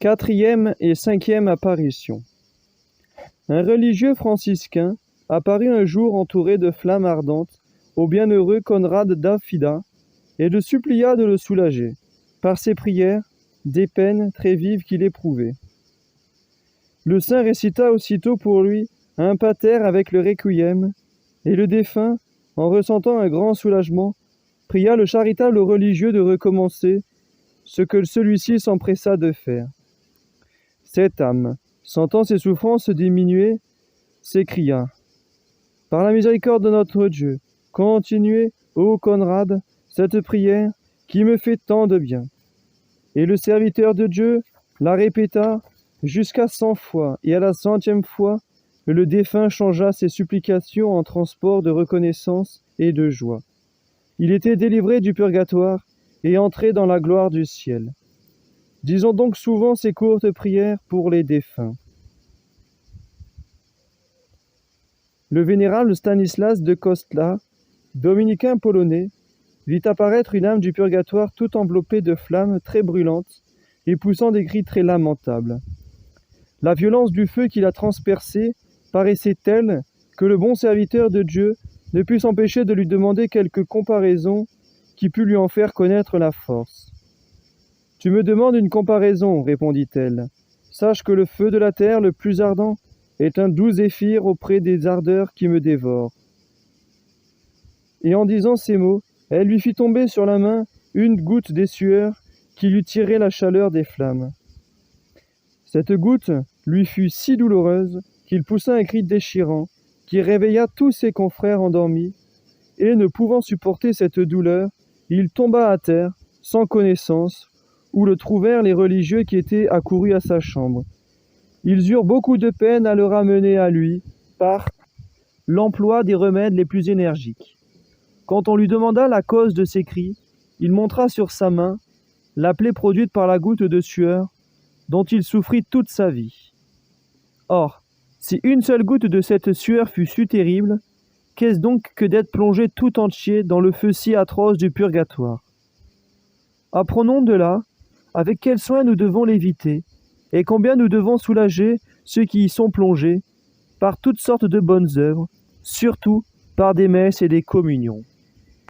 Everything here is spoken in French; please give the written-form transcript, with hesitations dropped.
Quatrième et cinquième apparition. Un religieux franciscain apparut un jour entouré de flammes ardentes au bienheureux Conrad d'Affida et le supplia de le soulager, par ses prières, des peines très vives qu'il éprouvait. Le saint récita aussitôt pour lui un pater avec le requiem, et le défunt, en ressentant un grand soulagement, pria le charitable religieux de recommencer ce que celui-ci s'empressa de faire. Cette âme, sentant ses souffrances diminuer, s'écria « Par la miséricorde de notre Dieu, continuez, ô Conrad, cette prière qui me fait tant de bien. » Et le serviteur de Dieu la répéta jusqu'à 100 fois, et à la 100e fois, le défunt changea ses supplications en transports de reconnaissance et de joie. Il était délivré du purgatoire et entré dans la gloire du ciel. Disons donc souvent ces courtes prières pour les défunts. Le vénérable Stanislas de Kostla, dominicain polonais, vit apparaître une âme du purgatoire tout enveloppée de flammes très brûlantes et poussant des cris très lamentables. La violence du feu qui la transperçait paraissait telle que le bon serviteur de Dieu ne put s'empêcher de lui demander quelque comparaison qui pût lui en faire connaître la force. « Tu me demandes une comparaison, répondit-elle. Sache que le feu de la terre le plus ardent est un doux zéphyr auprès des ardeurs qui me dévorent. » Et en disant ces mots, elle lui fit tomber sur la main une goutte des sueurs qui lui tirait la chaleur des flammes. Cette goutte lui fut si douloureuse qu'il poussa un cri déchirant qui réveilla tous ses confrères endormis, et ne pouvant supporter cette douleur, il tomba à terre, sans connaissance, où le trouvèrent les religieux qui étaient accourus à sa chambre. Ils eurent beaucoup de peine à le ramener à lui, par l'emploi des remèdes les plus énergiques. Quand on lui demanda la cause de ses cris, il montra sur sa main la plaie produite par la goutte de sueur, dont il souffrit toute sa vie. Or, si une seule goutte de cette sueur fut si terrible, qu'est-ce donc que d'être plongé tout entier dans le feu si atroce du purgatoire? Apprenons de là avec quel soin nous devons l'éviter, et combien nous devons soulager ceux qui y sont plongés, par toutes sortes de bonnes œuvres, surtout par des messes et des communions.